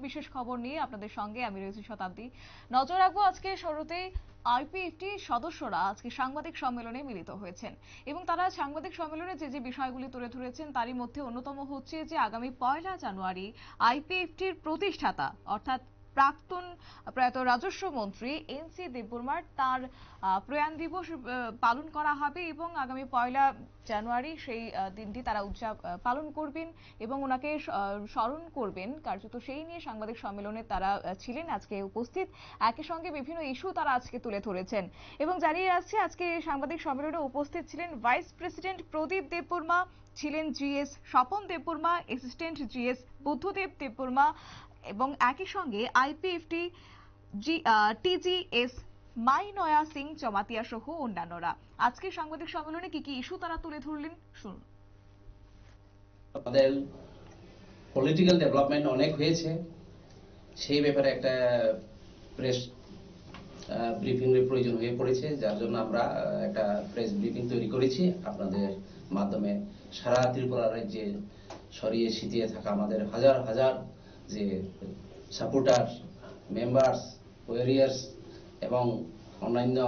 বিশেষ খবর নিয়ে আপনাদের সঙ্গে আমি রয়েছি শতাব্দী। নজর রাখবো আজকে শুরুতেই আইপিএফটি সদস্যরা আজকে সাংবাদিক সম্মেলনে মিলিত হয়েছেন এবং তারা সাংবাদিক সম্মেলনে যে বিষয়গুলি তুলে ধরেছেন তারই মধ্যে অন্যতম হচ্ছে যে আগামী 1 জানুয়ারি আইপিএফটির প্রতিষ্ঠাতা অর্থাৎ প্রাক্তন প্রয়াত রাজস্ব মন্ত্রী এনসি দেববর্মার তার প্রয়াণ দিবস পালন করা হবে এবং আগামী 1 জানুয়ারি সেই দিনটি তারা পালন করবেন এবং ওনাকে স্মরণ করবেন। কার্যত সেই নিয়ে সাংবাদিক সম্মেলনে তারা ছিলেন আজকে উপস্থিত। একই সঙ্গে বিভিন্ন ইস্যু তারা আজকে তুলে ধরেছেন এবং জানিয়ে রাখছি আজকে সাংবাদিক সম্মেলনে উপস্থিত ছিলেন ভাইস প্রেসিডেন্ট প্রদীপ দেববর্মা, ছিলেন GS Swapan Debbarma, assistant GS Buddhadeb Debbarma এবং একই সঙ্গে আইপিএফটি টিজিএস মাইনয়া সিং জমাতিয়া সহ অন্যান্যরা। আজকে সাংবাদিক সম্মেলনে কি ইস্যু তারা তুলে ধরলেন শুনুন। আমাদের পলিটিক্যাল ডেভেলপমেন্ট অনেক হয়েছে, সেই ব্যাপারে একটা প্রেস ব্রিফিং এর প্রয়োজন হয়ে পড়েছে, যার জন্য আমরা একটা প্রেস ব্রিফিং তৈরি করেছি আপনাদের মাধ্যমে। সারা ত্রিপুরা রাজ্যে ছড়িয়ে ছিটিয়ে থাকা আমাদের হাজার হাজার যে সাপোর্টার, মেম্বার্স, ওয়ারিয়ার্স এবং অন্যান্য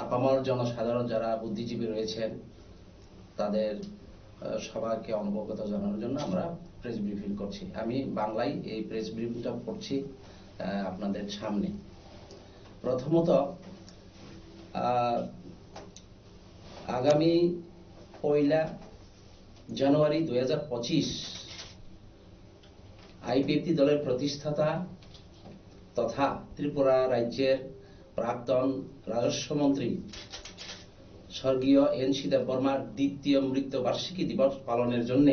আপামর জনসাধারণ যারা বুদ্ধিজীবী রয়েছেন তাদের সবাইকে অবগত জানানোর জন্য আমরা প্রেস ব্রিফিং করছি। আমি বাংলায় এই প্রেস ব্রিফিংটা করছি আপনাদের সামনে। প্রথমত, আগামী 1 জানুয়ারি 2025 আইপিএফটি দলের প্রতিষ্ঠাতা তথা ত্রিপুরা রাজ্যের প্রাক্তন রাজস্ব মন্ত্রী স্বর্গীয় এনসি দেববর্মার দ্বিতীয় মৃত্যুবার্ষিকী দিবস পালনের জন্য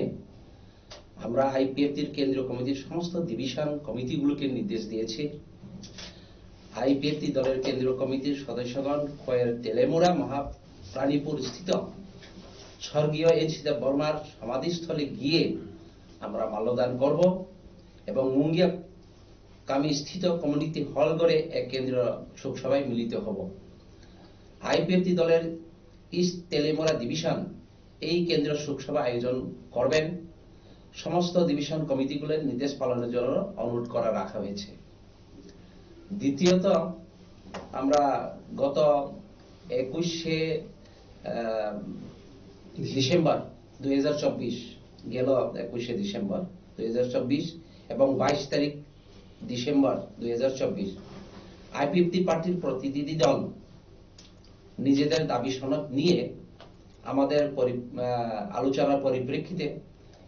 আমরা আইপিএফটির কেন্দ্রীয় কমিটির সমস্ত ডিভিশন কমিটিগুলোকে নির্দেশ দিয়েছি। আইপিএফটি দলের কেন্দ্রীয় কমিটির সদস্যগণ খয়ের তেলেমুড়া মহাপ্রাণীপুর স্থিত স্বর্গীয় এনসি দেববর্মার সমাধিস্থলে গিয়ে আমরা মাল্যদান করব এবং মুঙ্গিয়া কামি স্থিত কমিউনিটি হল ঘরে এক কেন্দ্রীয় শোকসভায় মিলিত হব। আইপিএফটি দলের ইস্ট তেলেমুড়া ডিভিশন এই কেন্দ্রীয় শোকসভা আয়োজন করবেন। সমস্ত ডিভিশন কমিটিগুলোর নির্দেশ পালনের জন্য অনুরোধ করা রাখা হয়েছে। দ্বিতীয়ত, আমরা গত 21শে ডিসেম্বর 2024 গেল 21শে ডিসেম্বর 2024 এবং 22 তারিখ ডিসেম্বর 2024 আইপিএফটি পার্টির প্রতিনিধি দল নিজেদের দাবি সনদ নিয়ে আমাদের আলোচনার পরিপ্রেক্ষিতে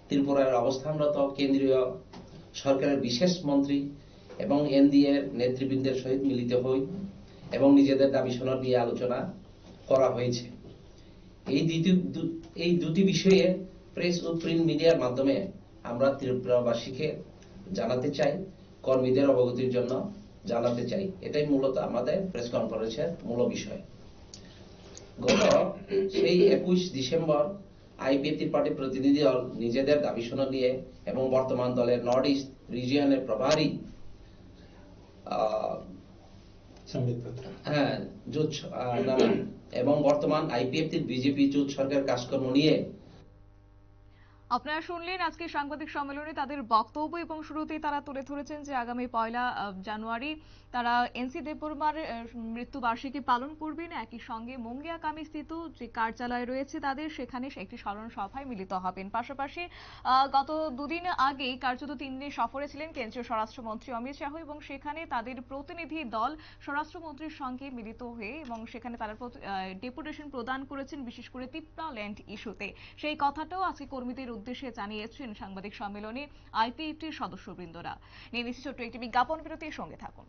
ত্রিপুরার অবস্থানরত কেন্দ্রীয় সরকারের বিশেষ মন্ত্রী এবং এনডিএ নেতৃবৃন্দের সহিত মিলিত হই এবং নিজেদের দাবি সনদ নিয়ে আলোচনা করা হয়েছে। এই দুটি বিষয়ে প্রেস ও প্রিন্ট মিডিয়ার মাধ্যমে আমরা ত্রিপুরাবাসীকে জানাতে চাই, কর্মীদের অবগতির জন্য জানাতে চাই। এটাই মূলত আমাদের প্রেস কনফারেন্সের মূল বিষয়। গত সেই 21 ডিসেম্বর আইপিএফটি পার্টির প্রতিনিধি দল নিজেদের দাবি সনদ নিয়ে এবং বর্তমান দলের নর্থ ইস্ট রিজিয়নের প্রভারী এবং বর্তমান আইপিএফটির বিজেপি জোট সরকার কাজকর্ম নিয়ে আপনারা শুনলেন আজকে সাংবাদিক সম্মেলনে তাদের বক্তব্য এবং শুরুতেই তারা তুলে ধরেছেন যে আগামী 1 জানুয়ারি তারা এনসি দেববর্মার মৃত্যুবার্ষিকী পালন করবেন। একই সঙ্গে মুঙ্গিয়া কামি স্থিত যে কার্যালয় রয়েছে তাদের সেখানে একটি স্মরণ সভায় মিলিত হবেন। পাশাপাশি গত দুদিন আগেই কার্যত 3 দিনের সফরে ছিলেন কেন্দ্রীয় স্বরাষ্ট্রমন্ত্রী অমিত শাহ এবং সেখানে তাদের প্রতিনিধি দল স্বরাষ্ট্রমন্ত্রীর সঙ্গে মিলিত হয়ে এবং সেখানে তারা ডেপুটেশন প্রদান করেছেন বিশেষ করে তিপ্রা ল্যান্ড ইস্যুতে। সেই কথাটাও আজকে কর্মীদের উদ্দেশ্যে জানিয়েছেন সাংবাদিক সম্মেলনে আইপিএফটির সদস্যবৃন্দরা। নিয়ে নিচ্ছি ছোট্ট একটি বিজ্ঞাপন বিরতির সঙ্গে থাকুন।